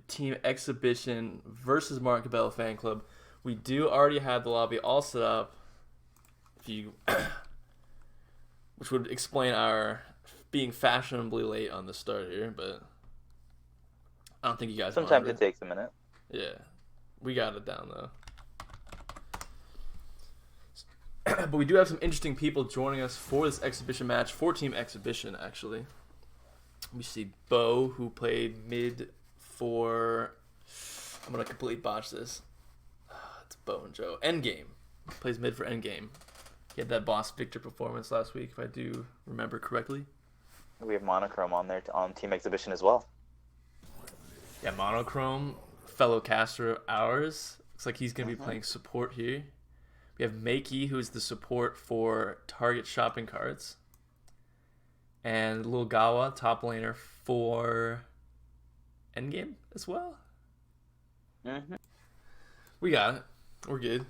Team Exhibition versus Cabello Fan Club. We do already have the lobby all set up. If you, which would explain our being fashionably late on the start here, but I don't think you guys. Sometimes it takes a minute. Yeah, we got it down though. But we do have some interesting people joining us for this exhibition match, 4-team exhibition actually. We see Bo, who played mid for... I'm going to completely botch this. It's Bo and Joe. Endgame. Plays mid for Endgame. He had that Boss Victor performance last week, if I do remember correctly. We have Monochrome on there on Team Exhibition as well. Yeah, Monochrome, fellow caster of ours. Looks like he's going to be playing support here. We have Meiki, who is the support for Target shopping carts. And Little Gawa, top laner for Endgame as well. We got it. We're good.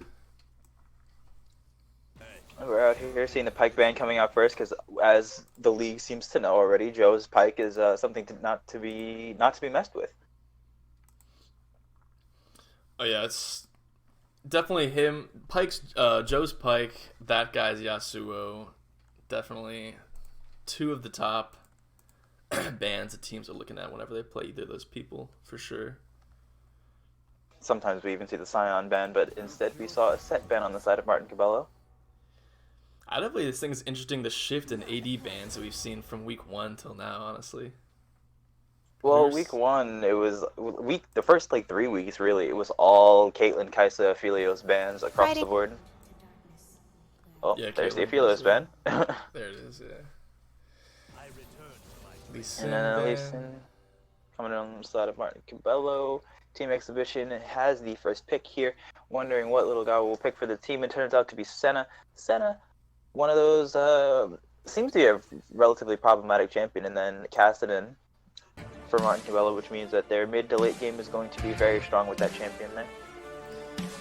We're out here seeing the Pike ban coming out first because, as the league seems to know already, Joe's Pike is something not to be messed with. Oh yeah, it's definitely him. Joe's Pike. That guy's Yasuo. Definitely two of the top bans that teams are looking at whenever they play either of those people, for sure. Sometimes we even see the Scion ban, but instead we saw a set ban on the side of Martin Cabello. I definitely think it's interesting the shift in AD bans that we've seen from week 1 till now, honestly. Well, week 1, it was the first 3 weeks really. It was all Caitlyn, Kaisa, Aphelios bans across the board. Oh, yeah, there's the Aphelios ban. There it is, yeah. And then Lee Sin coming in on the side of Martin Cabello. Team Exhibition has the first pick here. Wondering what Little Gawa will pick for the team. It turns out to be Senna. Senna, one of those, seems to be a relatively problematic champion. And then Cassidy for Martin Cabello, which means that their mid to late game is going to be very strong with that champion there.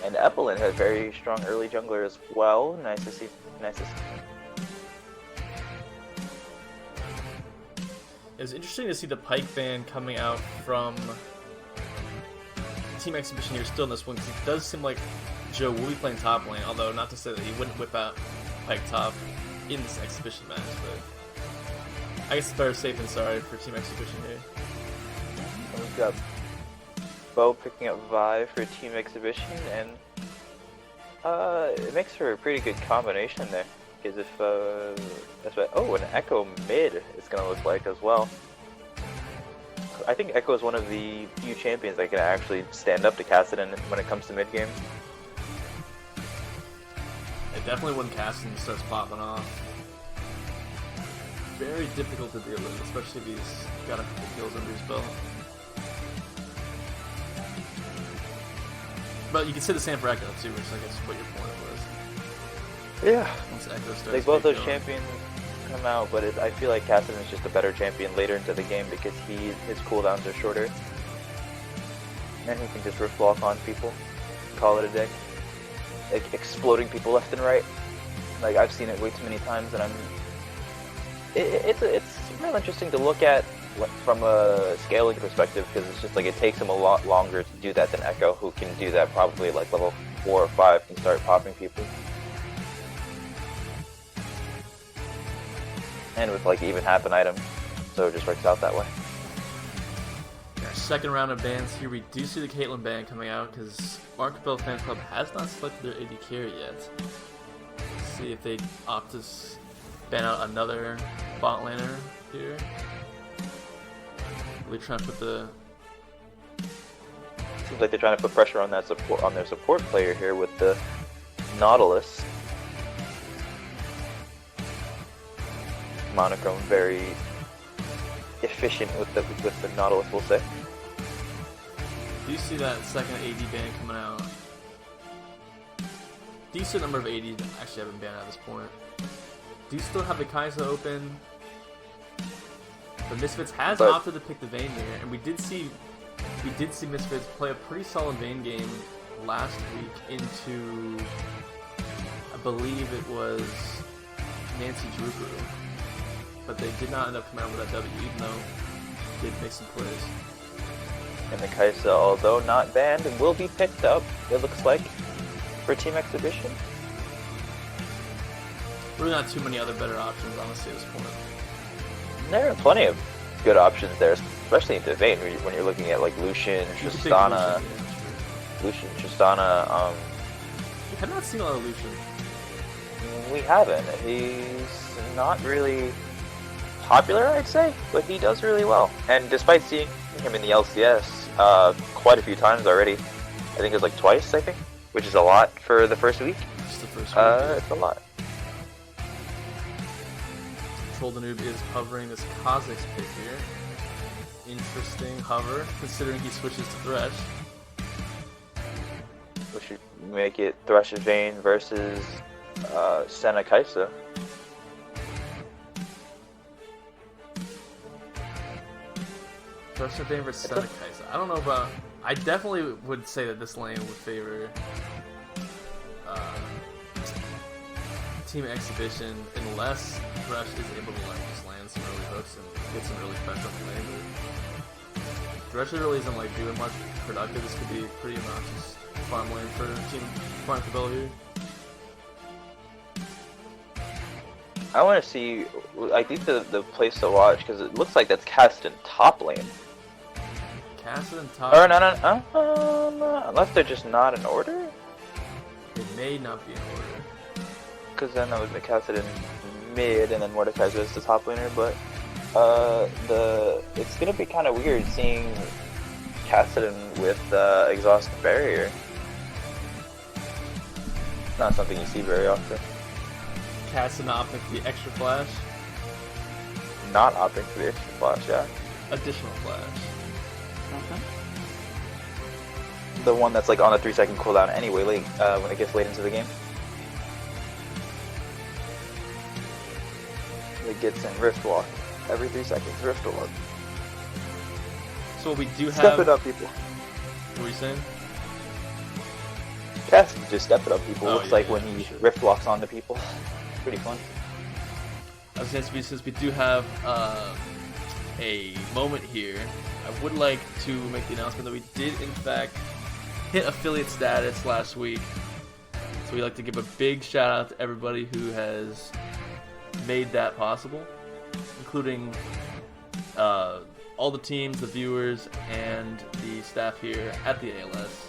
And Eppelin has very strong early jungler as well. Nice to see. Nice to see. It was interesting to see the Pike ban coming out from Team Exhibition here still in this one, because it does seem like Joe will be playing top lane, although not to say that he wouldn't whip out Pike top in this exhibition match, but I guess it's better safe than sorry for Team Exhibition here. We've got Bo picking up Vi for Team Exhibition, and it makes for a pretty good combination there. Because if that's what, an Echo mid it's gonna look like as well. I think Echo is one of the few champions that can actually stand up to Cassidy when it comes to mid game. It definitely when Cassidy starts popping off. Very difficult to deal with, especially if he's got a couple kills under his belt. But you can say the same for Echo too, which I guess is what your point was. Yeah. Once Echo starts like both those champions come out, but I feel like Cassidy is just a better champion later into the game because his cooldowns are shorter. And he can just riff walk on people, call it a day. Like exploding people left and right. Like I've seen it way too many times, and it's real interesting to look at from a scaling perspective because it's just like it takes him a lot longer to do that than Echo, who can do that probably like level 4 or 5 and start popping people. And with like even half an item, so it just works out that way. Our second round of bans here, we do see the Caitlyn ban coming out because Cabello Fan Club has not selected their AD carry yet. Let's see if they opt to ban out another bot laner here. Really trying to put the... Seems like they're trying to put pressure on that support their support player here with the Nautilus. Monochrome very efficient with the Nautilus, we'll say. Do you see that second AD ban coming out? Decent number of ADs that actually haven't banned at this point. Do you still have the Kaisa open? The Misfits has opted to pick the Vayne here, and we did see Misfits play a pretty solid Vayne game last week into, I believe it was Nancy Drew. But they did not end up coming out with that W, even though they did make some plays. And the Kaisa, although not banned, will be picked up, it looks like, for Team Exhibition. Really not too many other better options, honestly, at this point. There are plenty of good options there, especially in Devane when you're looking at like Lucian, Tristana. Lucian, Tristana. We have not seen a lot of Lucian. We haven't. He's not really popular, I'd say, but he does really well. And despite seeing him in the LCS quite a few times already, I think it's like twice, I think, which is a lot for the first week. Just the first week. It's a lot. Troll the Noob is hovering this Kha'Zix pick here. Interesting hover, considering he switches to Thresh. We should make it Thresh Vayne versus Senna Kaisa. Thresh Vayne versus Senna Kaisa. I don't know about... I definitely would say that this lane would favor Team Exhibition unless Thresh is able to like just land some early hooks and get some early pressure on the lane. Thresh really isn't like doing much productive. This could be pretty obnoxious farm lane for Team Farm Cabello here. I want to see, I think the place to watch, because it looks like that's Caston top lane. Caston top? Or no, unless they're just not in order? They may not be in order. Because then that would make Caston mid, and then Mordekaiser is the top laner, but it's going to be kind of weird seeing Caston with Exhaust Barrier. Not something you see very often. Caston opting for the extra flash. Not opting for the extra flash, yeah. Additional flash. The one that's like on a 3-second cooldown anyway, late, when it gets late into the game. It gets in Rift Walk. Every 3 seconds, Rift Walk. So what we do have... Step it up, people. What were you saying? Caston just step it up, people. Oh, Looks yeah, like yeah, when he sure. Rift Walks onto people. Pretty fun. I was going to say, since we do have a moment here, I would like to make the announcement that we did, in fact, hit affiliate status last week. So we'd like to give a big shout out to everybody who has made that possible, including all the teams, the viewers, and the staff here at the ALS.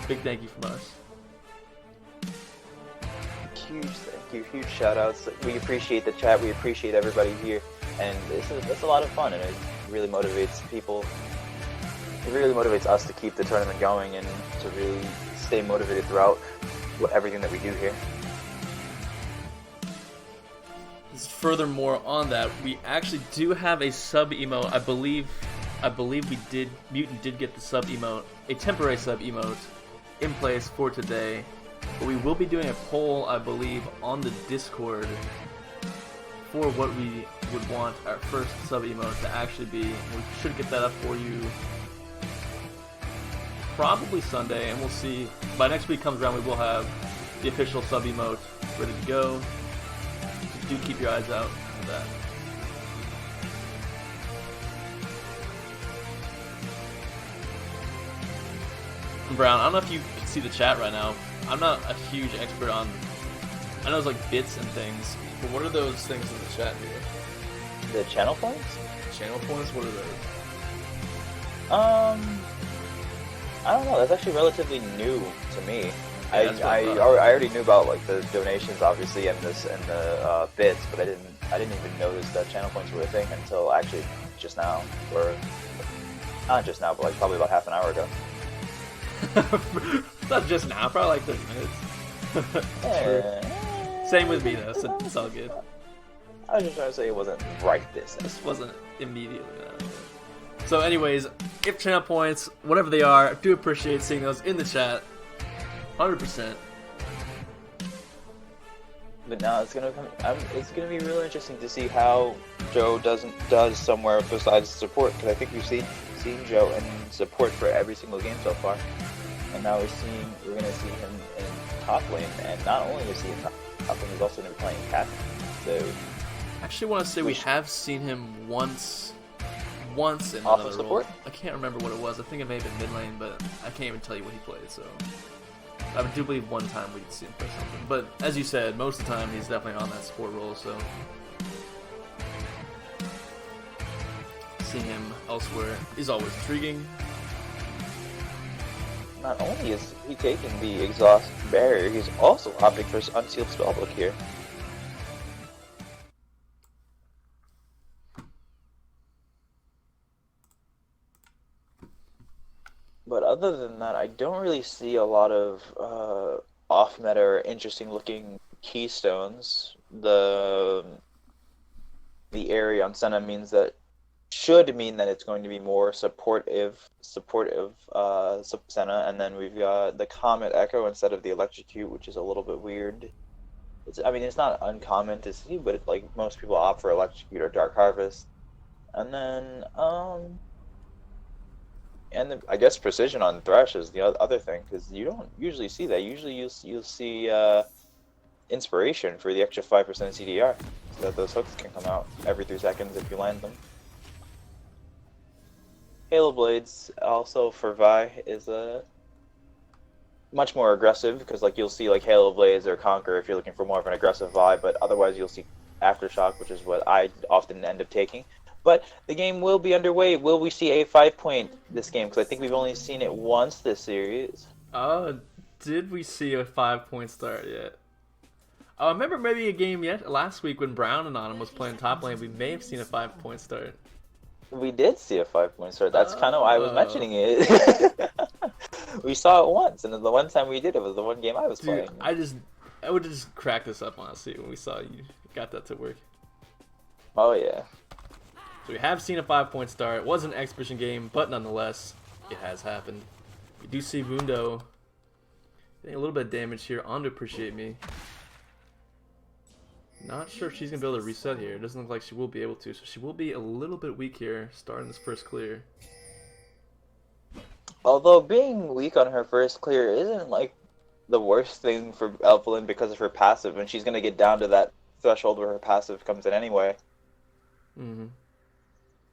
Big thank you from us. Huge thank you, huge shout outs. We appreciate the chat, we appreciate everybody here, and it's a lot of fun, and it really motivates people. It really motivates us to keep the tournament going and to really stay motivated throughout everything that we do here. Furthermore, on that, we actually do have a sub emote. I believe Mutant did get the sub emote, a temporary sub emote, in place for today. But we will be doing a poll, I believe, on the Discord for what we would want our first sub emote to actually be. We should get that up for you probably Sunday, and we'll see. By next week comes around, we will have the official sub emote ready to go. So do keep your eyes out for that. Brown, I don't know if you can see the chat right now. I'm not a huge expert on... I know there's like bits and things, but what are those things in the chat here? The channel points? Channel points? What are those? I don't know. That's actually relatively new to me. Yeah, I already knew about like the donations, obviously, and the bits, but I didn't even notice that channel points were a thing until actually just now, or not just now, but like probably about half an hour ago. Not just now, probably like 30 minutes. Yeah. Same with me though, so it's all good. I was just trying to say it wasn't right this. This wasn't immediately that. So anyways, if channel points, whatever they are, I do appreciate seeing those in the chat. 100%. But now it's gonna be really interesting to see how Joe does somewhere besides support, because I think we've seen Joe in support for every single game so far, and now we're gonna see him in top lane, and not only is he in top lane, he's also gonna be playing cat. So I actually want to say we have seen him once once in Off another of role. support? I can't remember what it was. I think it may have been mid lane, but I can't even tell you what he played. So I do believe one time we did see him play something. But as you said, most of the time he's definitely on that support role. So seeing him elsewhere is always intriguing. Not only is he taking the exhaust barrier, he's also opting for his unsealed spellbook here. But other than that, I don't really see a lot of off-meta or interesting-looking keystones. The area on Senna should mean that it's going to be more supportive Senna, and then we've got the Comet Echo instead of the Electrocute, which is a little bit weird. It's not uncommon to see, but like most people opt for Electrocute or Dark Harvest, and then I guess Precision on Thresh is the other thing, because you don't usually see that. Usually you'll see Inspiration for the extra 5% CDR, so that those hooks can come out every 3 seconds if you land them. Halo Blades also for Vi is much more aggressive, because like you'll see like Halo Blades or Conquer if you're looking for more of an aggressive Vi, but otherwise you'll see Aftershock, which is what I often end up taking. But the game will be underway. Will we see a 5-point this game? Because I think we've only seen it once this series. Did we see a 5-point start yet? I remember maybe a game last week when Brown and Autumn was playing top lane. We may have seen a 5-point start. We did see a 5-point start. That's kind of why I was mentioning it. We saw it once, and the one time we did, it was the one game I was playing. I would just crack this up honestly when we saw you got that to work. Oh yeah. So we have seen a 5-point start. It was an exhibition game, but nonetheless, it has happened. We do see Mundo getting a little bit of damage here on to Appreciate Me. Not sure if she's going to be able to reset here. It doesn't look like she will be able to, so she will be a little bit weak here starting this first clear. Although being weak on her first clear isn't like the worst thing for Evelyn because of her passive, and she's going to get down to that threshold where her passive comes in anyway. Mm-hmm.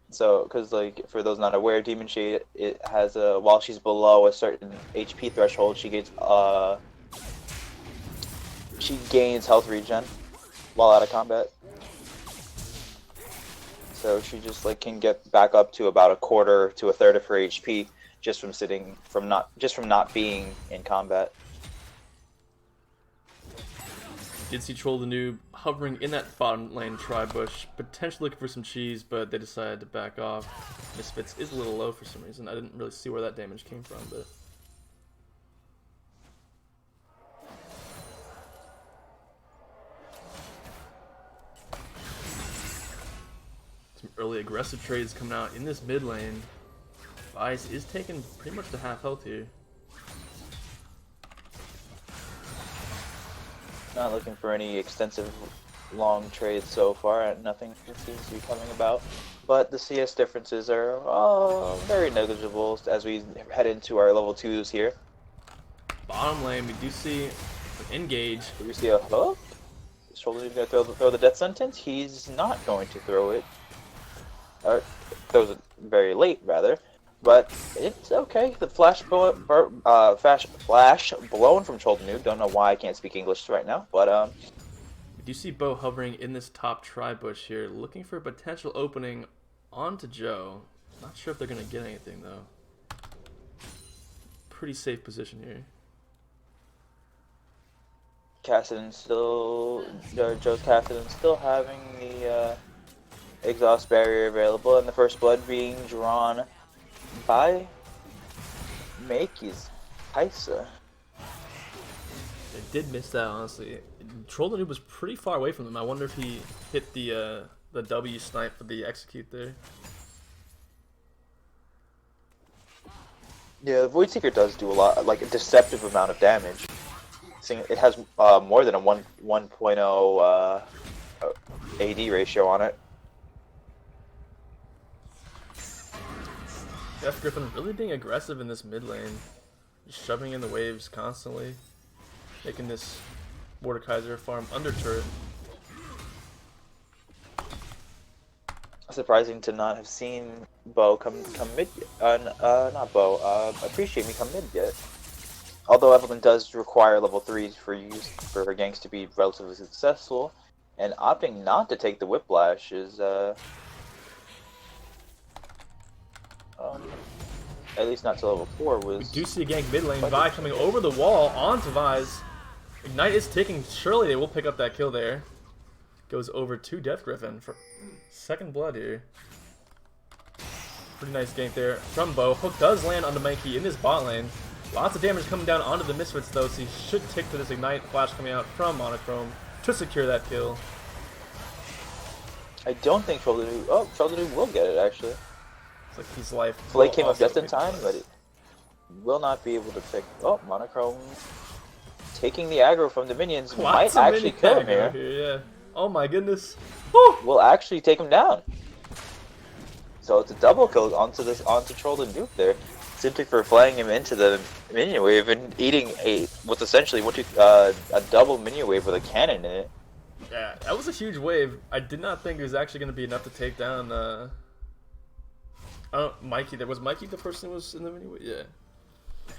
So, because like for those not aware, Demon Shade, it has while she's below a certain HP threshold, she gains health regen while out of combat. So she just like can get back up to about a quarter to a third of her HP just from not being in combat. Did see Troll the Noob hovering in that bottom lane tri-bush, potentially looking for some cheese, but they decided to back off. Misfits is a little low for some reason. I didn't really see where that damage came from, but some early aggressive trades coming out in this mid lane. Vice is taking pretty much the half health here. Not looking for any extensive long trades so far. Nothing seems to be coming about. But the CS differences are very negligible as we head into our level 2s here. Bottom lane, we do see engage. Do we see a hook? Is Shoulder going to throw the death sentence? He's not going to throw it. Or throws it very late, rather. But it's okay. The flash blown from Shoulder Noob. Don't know why I can't speak English right now. But we do see Bo hovering in this top tri-bush here, looking for a potential opening onto Joe. Not sure if they're going to get anything, though. Pretty safe position here. Joe's Cassidy still having the exhaust barrier available, and the first blood being drawn by Meiki's Kaisa. They did miss that, honestly. Troll the Noob was pretty far away from them. I wonder if he hit the W snipe for the execute there. Yeah, the Void Seeker does do a lot, like a deceptive amount of damage. It has more than a 1.0 AD ratio on it. Jeff Griffen really being aggressive in this mid lane. Just shoving in the waves constantly. Making this Mordekaiser farm under turret. surprising to not have seen Bo come mid. Not Bo. Appreciate me come mid yet. Although Evelyn does require level 3s for her ganks to be relatively successful, and opting not to take the Whiplash is at least not to level 4 was. We do see a gank mid lane. Vi coming over the wall onto Vi's. Ignite is ticking. Surely they will pick up that kill there. Goes over to Death Griffen for second blood here. Pretty nice gank there from Bo. Hook does land on the meiki in this bot lane. Lots of damage coming down onto the Misfits though, so he should tick to this Ignite flash coming out from Monochrome to secure that kill. I don't think Trolladu will get it actually. It's like his life. Flake came up just in time, but it will not be able to pick. Oh, Monochrome taking the aggro from the minions might actually kill him here. Yeah. Oh my goodness. Woo! Will actually take him down. So it's a double kill onto Trolladu there, simply for flying him into the minion wave and eating what's essentially a double minion wave with a cannon in it. Yeah, that was a huge wave. I did not think it was actually going to be enough to take down. Meiki. Was Meiki the person who was in the minion wave? Yeah,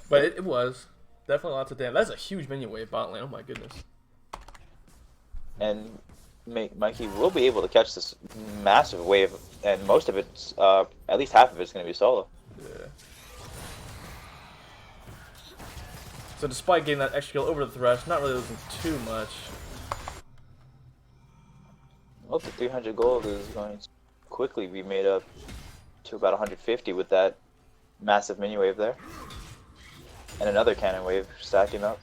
but it was definitely lots of damage. That's a huge minion wave bot lane. Oh my goodness. And Meiki will be able to catch this massive wave, and most of it's, at least half of it's going to be solo. Yeah. So despite getting that extra kill over the Thresh, not really losing too much. Well, the 300 gold is going to quickly be made up to about 150 with that massive mini wave there. And another cannon wave stacking up.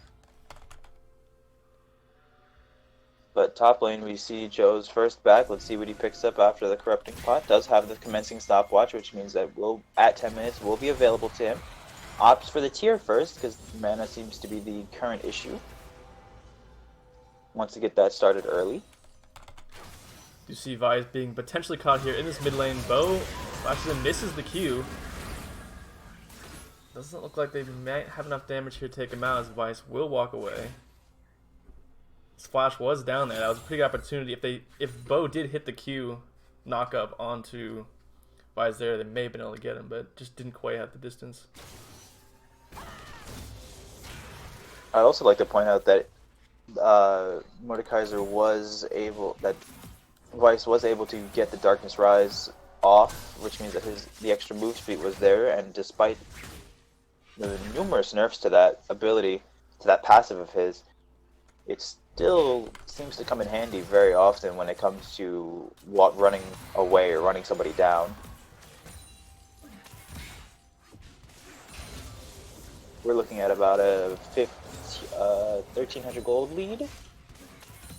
But top lane we see Joe's first back. Let's see what he picks up after the corrupting pot. Does have the commencing stopwatch, which means that at 10 minutes will be available to him. Opts for the tier first because mana seems to be the current issue. Wants to get that started early. You see Vi being potentially caught here in this mid lane. Bo actually misses the Q. Doesn't look like they might have enough damage here to take him out as Vice will walk away. Splash was down there. That was a pretty good opportunity. If Bo did hit the Q knock up onto Vice there, they may have been able to get him, but just didn't quite have the distance. I'd also like to point out that Mordekaiser Vice was able to get the Darkness Rise off, which means that the extra move speed was there, and despite the numerous nerfs to that ability, to that passive of his, it still seems to come in handy very often when it comes to running away or running somebody down. We're looking at about a 1,300 gold lead,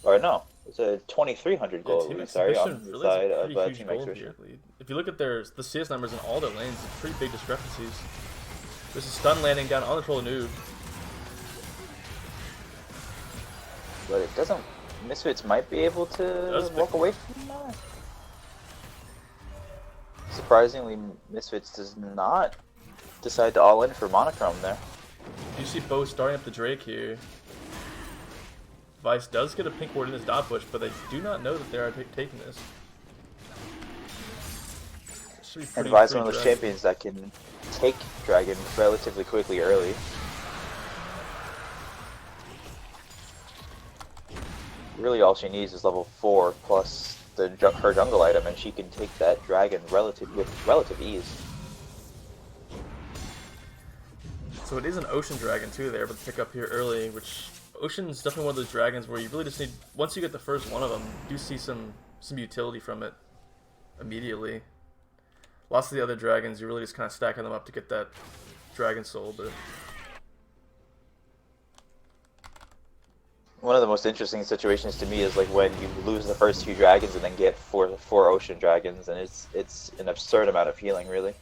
or no, it's a 2,300 gold lead. Sorry, on the side of Team Exhibition. If you look at the CS numbers in all their lanes, it's pretty big discrepancies. There's a stun landing down on the Trolladu. But it doesn't. Misfits might be able to walk away from that. Surprisingly, Misfits does not decide to all in for Monochrome there. You see Bo starting up the Drake here. Vice does get a pink ward in his dot bush, but they do not know that they are taking this. And Vice is one of those champions that can take Dragon relatively quickly early. Really all she needs is level 4 plus her jungle item, and she can take that Dragon with relative ease. So it is an Ocean Dragon too there, but pick up here early, which Ocean's definitely one of those dragons where you really just need, once you get the first one of them, you do see some utility from it immediately. Lots of the other dragons, you're really just kind of stacking them up to get that Dragon Soul, but... One of the most interesting situations to me is like when you lose the first few dragons and then get four Ocean Dragons, and it's an absurd amount of healing, really.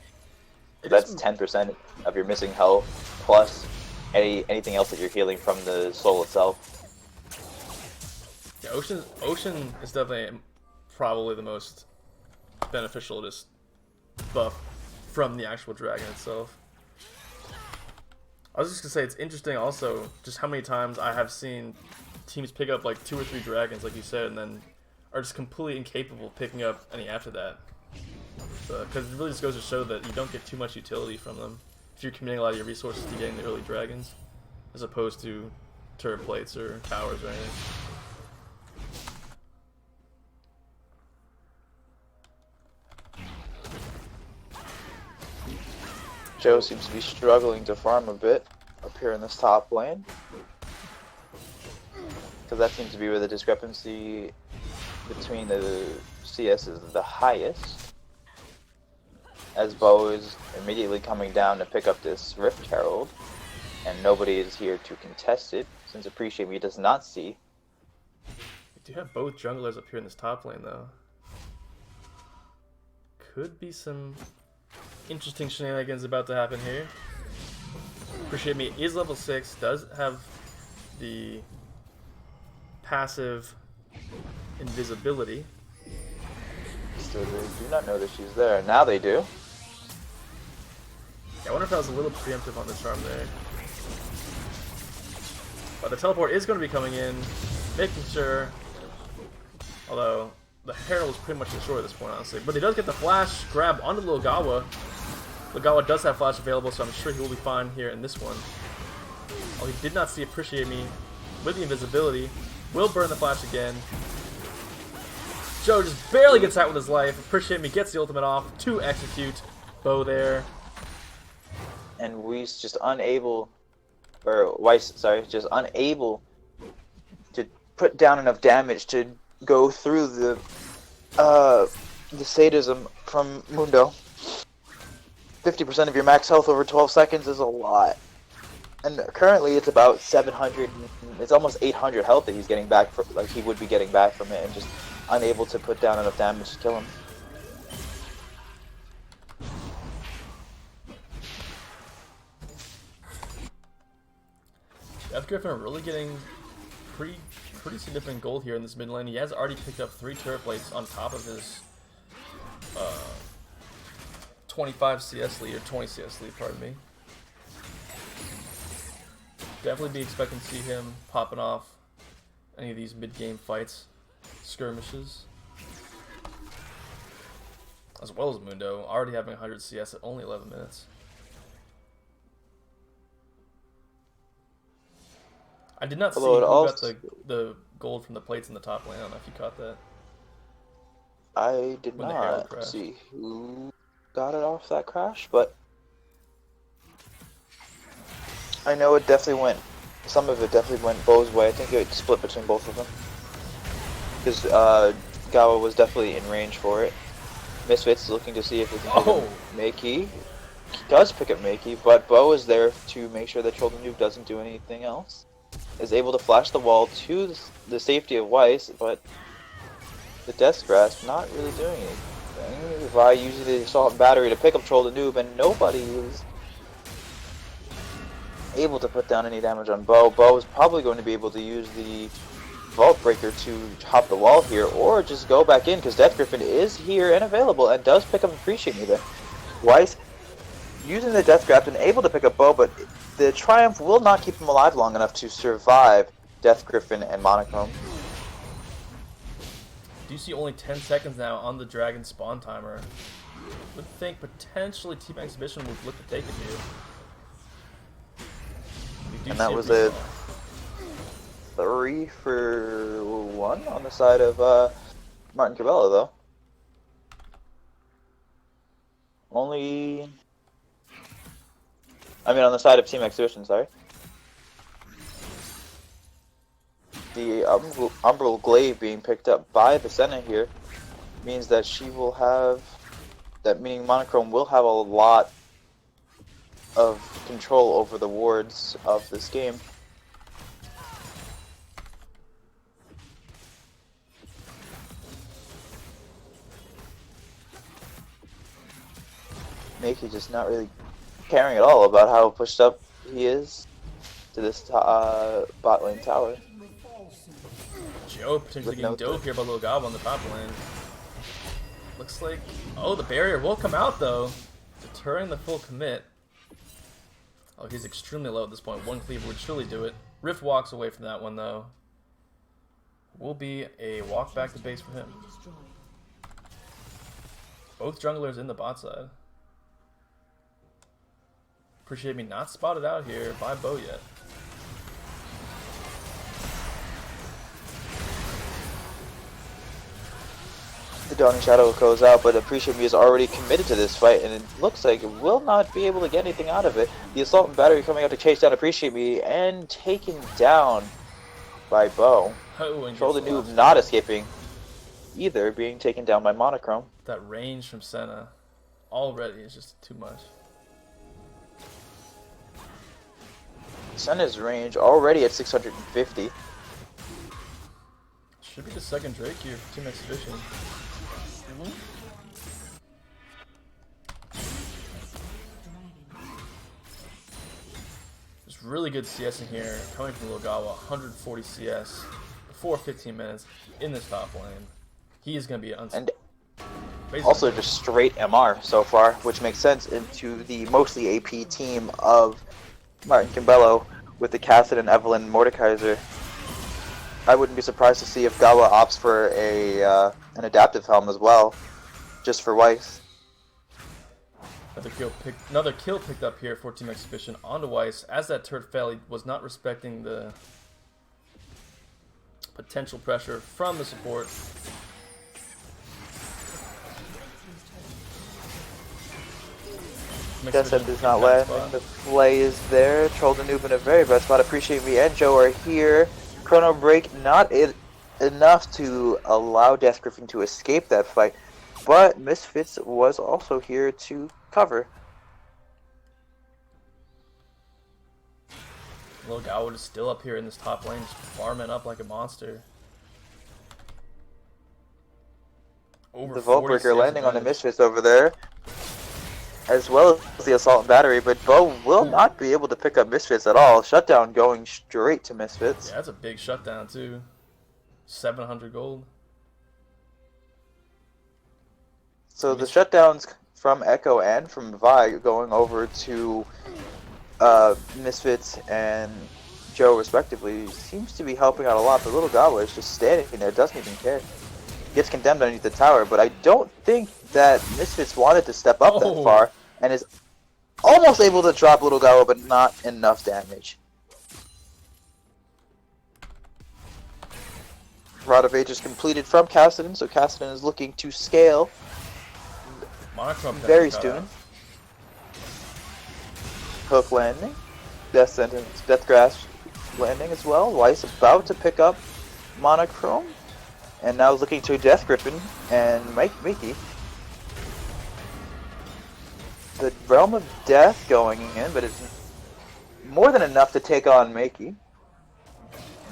That's 10% of your missing health, plus anything else that you're healing from the soul itself. Yeah, Ocean is definitely probably the most beneficial just buff from the actual dragon itself. I was just gonna say it's interesting also just how many times I have seen teams pick up like 2 or 3 dragons, like you said, and then are just completely incapable of picking up any after that. because it really just goes to show that you don't get too much utility from them if you're committing a lot of your resources to getting the early dragons, as opposed to turret plates or towers or anything. Joe seems to be struggling to farm a bit up here in this top lane, because that seems to be where the discrepancy between the CS is the highest, as Bo is immediately coming down to pick up this Rift Herald, and nobody is here to contest it, since Appreciate Me does not see. We do have both junglers up here in this top lane, though. Could be some interesting shenanigans about to happen here. Appreciate Me is level 6, does have the passive invisibility. So they do not know that she's there. Now they do. Yeah, I wonder if that was a little preemptive on the charm there. But the teleport is going to be coming in, making sure. Although the Herald is pretty much destroyed at this point, honestly. But he does get the flash grab onto Little Gawa. Little Gawa does have flash available, so I'm sure he will be fine here in this one. Oh, he did not see Appreciate Me with the invisibility. Will burn the flash again. Joe just barely gets out with his life. Appreciate Me gets the ultimate off to execute. Bo there. And Weiss just unable, or Weiss, sorry, just unable to put down enough damage to go through the sadism from Mundo. 50% of your max health over 12 seconds is a lot. And currently it's about 700, it's almost 800 health that he's getting back, like he would be getting back from it, and just unable to put down enough damage to kill him. Griffen really getting pretty significant gold here in this mid lane. He has already picked up 3 turret plates on top of his 25 CS lead, or 20 CS lead, pardon me. Definitely be expecting to see him popping off any of these mid-game fights, skirmishes. As well as Mundo, already having 100 CS at only 11 minutes. I did not see who got the gold from the plates in the top lane. I don't know if you caught that. I did not see who got it off that crash, but I know it definitely went, some of it definitely went Bo's way. I think it split between both of them, because Gawa was definitely in range for it. Misfits looking to see if he can pick up meiki. He does pick up meiki, but Bo is there to make sure that Troll Noob doesn't do anything else. Is able to flash the wall to the safety of Weiss, but the Death Grasp not really doing anything. Vi using the Assault Battery to pick up Troll the Noob, and nobody is able to put down any damage on Bo. Bo is probably going to be able to use the Vault Breaker to hop the wall here, or just go back in, because Death Griffen is here and available, and does pick up Appreciate Me there. Weiss using the Death Grasp and able to pick up Bo, but the Triumph will not keep him alive long enough to survive Death Griffen and Monochrome. Do you see only 10 seconds now on the Dragon spawn timer? Would think potentially Team Exhibition would look to take it here. And that was a 3 for 1 on the side of Martin Cabello, though. On the side of Team Exhibition, sorry. The Umbral Glaive being picked up by the Senna here means that she will have, meaning Monochrome will have a lot of control over the wards of this game. Meiki just not really caring at all about how pushed up he is to this bot lane tower. Joe potentially getting dove here by Little Gawa on the top lane. Looks like, the barrier will come out though, deterring the full commit. Oh, he's extremely low at this point. One cleaver would surely do it. Rift walks away from that one though. Will be a walk back to base for him. Both junglers in the bot side. Appreciate me not spotted out here by Bo yet. The Dawning Shadow goes out, but Appreciate Me is already committed to this fight, and it looks like it will not be able to get anything out of it. The Assault and Battery coming out to chase down Appreciate Me, and taken down by Bo. Oh, Troll the Noob not escaping either, being taken down by Monochrome. That range from Senna already is just too much. Senna's range already at 650. Should be the second Drake here for Team Exhibition. There's really good CS in here coming from Little Gawa. 140 CS before 15 minutes in this top lane. He is going to be and also just straight MR so far, which makes sense into the mostly AP team of Martin Cabello with the Cassidy and Evelyn Mordekaiser. I wouldn't be surprised to see if Gawa opts for an adaptive helm as well, just for Weiss. Another kill picked up here for Team Exhibition onto Weiss. As that turret fell, he was not respecting the potential pressure from the support. Deathset does not land. The play is there. Troll the Noob in a very bad spot. Appreciate Me and Joe are here. Chrono Break not enough to allow Death Griffen to escape that fight, but Misfits was also here to cover. Little Gawa is still up here in this top lane, just farming up like a monster. The Vault Breaker landing on the Misfits over there, as well as the Assault and Battery, but Bo will not be able to pick up Misfits at all. Shutdown going straight to Misfits. Yeah, that's a big shutdown too. 700 gold. So the shutdowns from Echo and from Vi going over to Misfits and Joe respectively seems to be helping out a lot, but Little Gawa is just standing there, doesn't even care. Gets condemned underneath the tower, but I don't think that Misfits wanted to step up that far, and is almost able to drop Little Gawa, but not enough damage. Rod of Age is completed from Cassidy, so Cassidy is looking to scale very soon. Hook landing, Death Grasp landing as well. Weiss about to pick up Monochrome, and now looking to Death Griffen and meiki. The Realm of Death going in, but it's more than enough to take on meiki.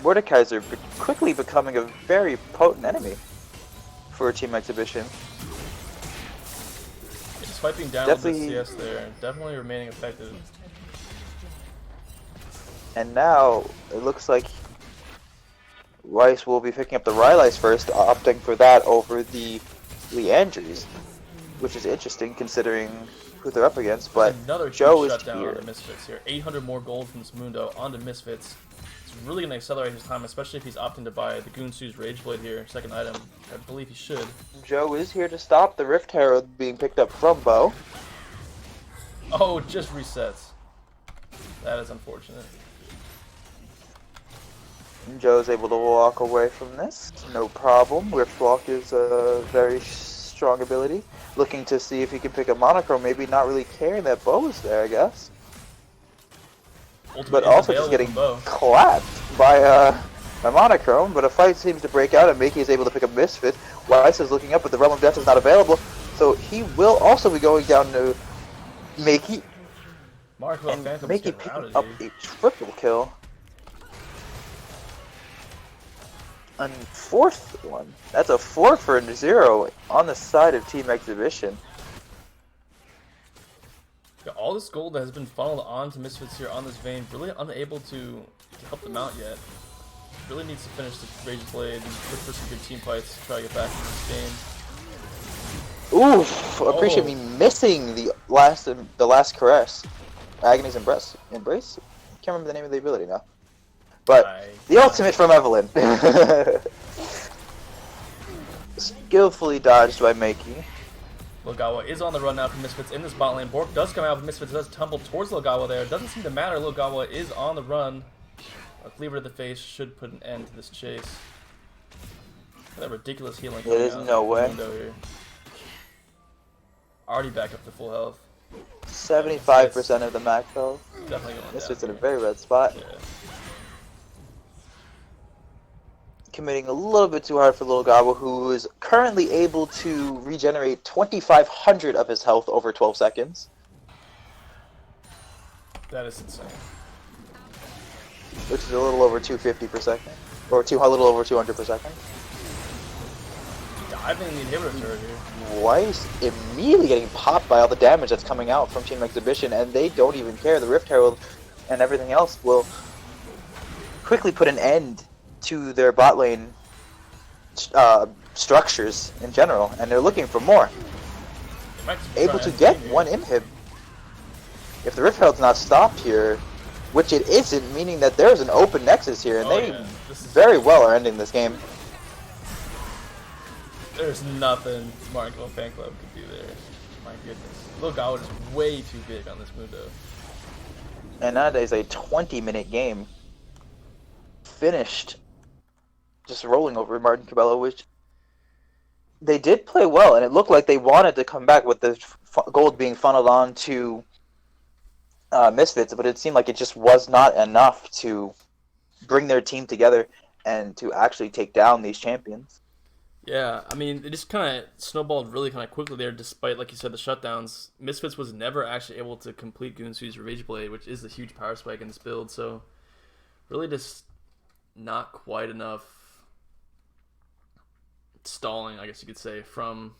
Mordekaiser quickly becoming a very potent enemy for Team Exhibition. Swiping down with the CS there, definitely remaining effective. And now it looks like Weiss will be picking up the Rylai's first, opting for that over the Leandries, which is interesting considering who they're up against. But another Joe is shutdown here. On the Misfits here. 800 more gold from this Mundo onto Misfits. It's really going to accelerate his time, especially if he's opting to buy the Goonsu's Rageblade here, second item. I believe he should. Joe is here to stop the Rift Herald being picked up from Bo. Oh, it just resets. That is unfortunate. And Joe's able to walk away from this, no problem. Rift Walk is a very strong ability. Looking to see if he can pick up Monochrome, maybe not really caring that Bo is there, I guess. But also just getting clapped by Monochrome, but a fight seems to break out and meiki is able to pick up Misfit. Weiss is looking up, but the Realm of Death is not available, so he will also be going down to meiki. And meiki picking up a triple kill. A fourth one. That's a 4 for 0 on the side of Team Exhibition. Yeah, all this gold that has been funneled onto Misfits here on this vein, really unable to help them out yet. Really needs to finish the Rageblade and look for some good team fights to try to get back in this game. Oof! Appreciate me missing the last caress. Agony's Embrace? Can't remember the name of the ability now. But the ultimate from Evelyn. Skillfully dodged by meiki. Little Gawa is on the run now for Misfits in this bot lane. Bork does come out, but Misfits does tumble towards Little Gawa there. It doesn't seem to matter. Little Gawa is on the run. A cleaver to the face should put an end to this chase. That ridiculous healing coming There's out no way. here. Already back up to full health. 75% of the max health. Definitely going This down was in a here. very red spot. Yeah. Committing a little bit too hard for Little Gawa, who is currently able to regenerate 2,500 of his health over 12 seconds. That is insane. Which is a little over 250 per second. Or a little over 200 per second. Diving in the inhibitor turret here. Weiss immediately getting popped by all the damage that's coming out from Team Exhibition, and they don't even care. The Rift Herald and everything else will quickly put an end to their bot lane structures in general, and they're looking for more. Able to get one inhib. If the Rift Herald's not stopped here, which it isn't, meaning that there's an open nexus here, and they very well are ending this game. There's nothing Cabello Fan Club could do there. My goodness. Little Gawa is way too big on this Mundo. And that is a 20-minute game. Finished. Just rolling over Martin Cabello, which they did play well, and it looked like they wanted to come back with the gold being funneled on to Misfits, but it seemed like it just was not enough to bring their team together and to actually take down these champions. Yeah, I mean, it just kind of snowballed really kind of quickly there, despite, like you said, the shutdowns. Misfits was never actually able to complete Goonsui's Rage Blade, which is the huge power spike in this build, so really just not quite enough stalling, I guess you could say, from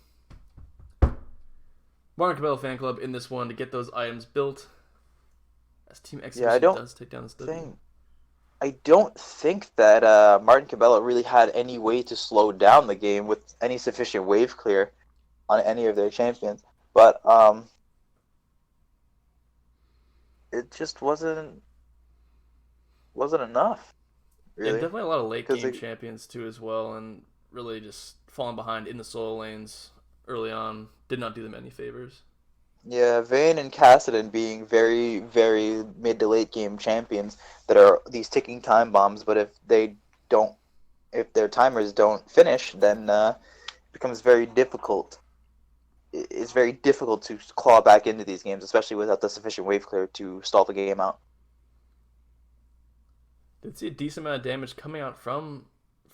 Martin Cabello Fan Club in this one to get those items built. As Team Exhibition does take down this W. I don't think that Martin Cabello really had any way to slow down the game with any sufficient wave clear on any of their champions. But it just wasn't enough. Really. Yeah, definitely a lot of late game champions too as well, and really just falling behind in the solo lanes early on did not do them any favors. Yeah, Vayne and Kassadin being very, very mid to late game champions that are these ticking time bombs, but if their timers don't finish, then it becomes very difficult. It's very difficult to claw back into these games, especially without the sufficient wave clear to stall the game out. Did see a decent amount of damage coming out from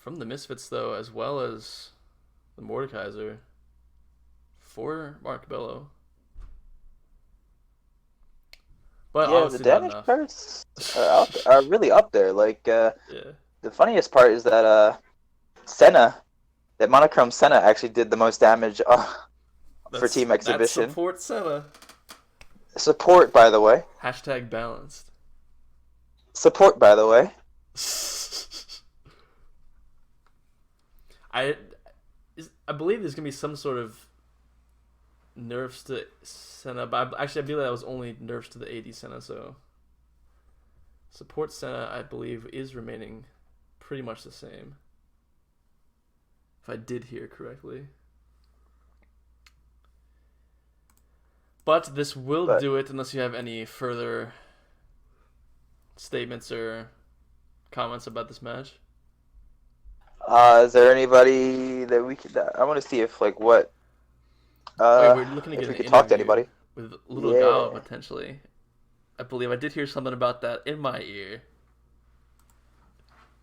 the Misfits though, as well as the Mordekaiser for Mark Cabello. But yeah, the damage parts are really up there. Like, the funniest part is that that Monochrome Senna actually did the most damage for Team Exhibition. That's support Senna. Support, by the way. Hashtag balanced. Support, by the way. I believe there's going to be some sort of nerfs to Senna, but I believe that was only nerfs to the AD Senna, so support Senna, I believe, is remaining pretty much the same. If I did hear correctly. But this will do it, unless you have any further statements or comments about this match. Is there anybody that we could... I want to see if, like, what... we're looking to get if we could talk to anybody. With Little Gawa, potentially. I believe I did hear something about that in my ear.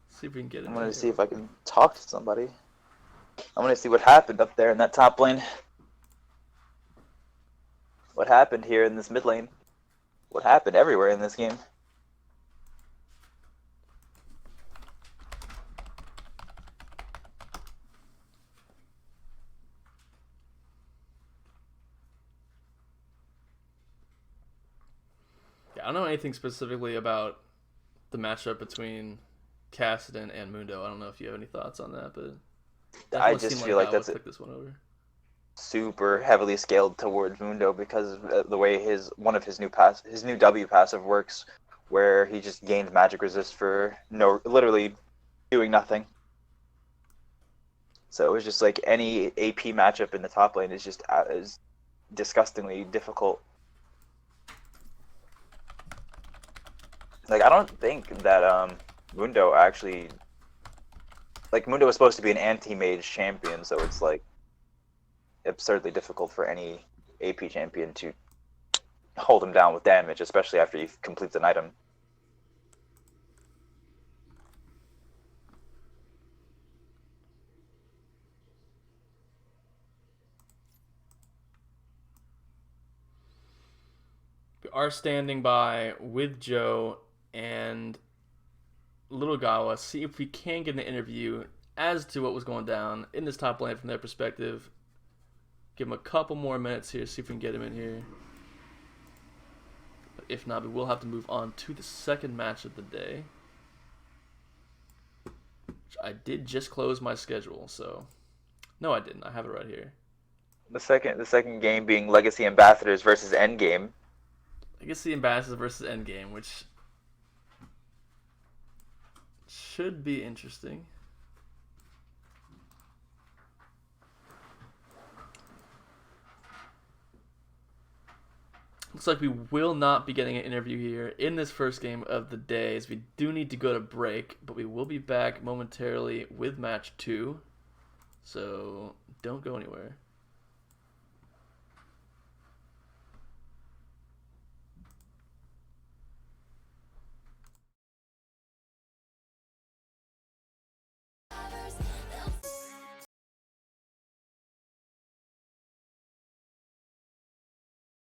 Let's see if we can get it. I'm going to see if I can talk to somebody. I'm going to see what happened up there in that top lane. What happened here in this mid lane. What happened everywhere in this game. I don't know anything specifically about the matchup between Kassadin and Mundo. I don't know if you have any thoughts on that, but I just feel like that's this one over. Super heavily scaled towards Mundo because of the way his new W passive works, where he just gains magic resist for literally doing nothing. So it was just like any AP matchup in the top lane is disgustingly difficult. Like, I don't think that Mundo actually, like, Mundo was supposed to be an anti-mage champion, so it's like absurdly difficult for any AP champion to hold him down with damage, especially after he completes an item. We are standing by with Joe and Little Gawa, see if we can get an interview as to what was going down in this top lane from their perspective. Give him a couple more minutes here, see if we can get him in here. But if not, we will have to move on to the second match of the day. Which I did just close my schedule, so... No, I didn't. I have it right here. The second game being Legacy Ambassadors versus Endgame. Legacy Ambassadors versus Endgame, which should be interesting. Looks like we will not be getting an interview here in this first game of the day, as we do need to go to break, but we will be back momentarily with match 2. So don't go anywhere.